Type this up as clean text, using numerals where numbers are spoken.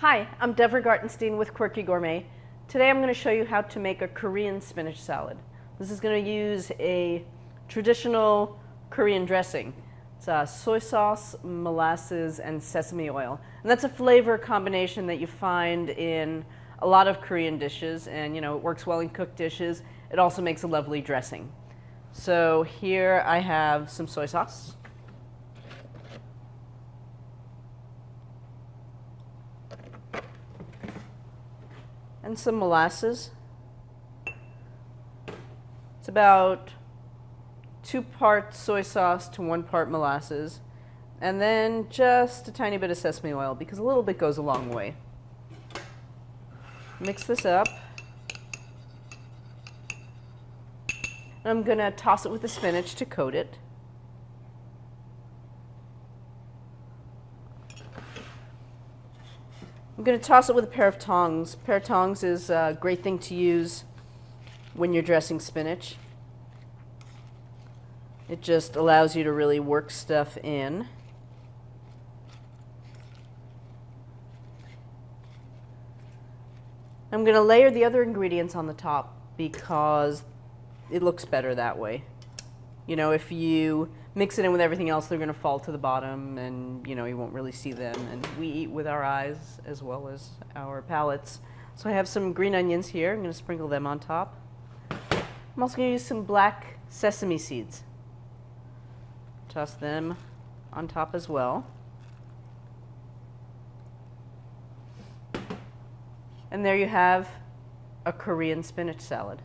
Hi, I'm Deborah Gartenstein with Quirky Gourmet. Today I'm going to show you how to make a Korean spinach salad. This is going to use a traditional Korean dressing. It's soy sauce, molasses, and sesame oil. And that's a flavor combination that you find in a lot of Korean dishes, and it works well in cooked dishes. It also makes a lovely dressing. So here I have some soy sauce. And some molasses. It's about 2 parts soy sauce to 1 part molasses. And then just a tiny bit of sesame oil, because a little bit goes a long way. Mix this up. And I'm going to toss it with the spinach to coat it. I'm going to toss it with a pair of tongs. A pair of tongs is a great thing to use when you're dressing spinach. It just allows you to really work stuff in. I'm going to layer the other ingredients on the top because it looks better that way. If you mix it in with everything else, they're going to fall to the bottom and you won't really see them. And we eat with our eyes as well as our palates. So I have some green onions here. I'm going to sprinkle them on top. I'm also going to use some black sesame seeds. Toss them on top as well. And there you have a Korean spinach salad.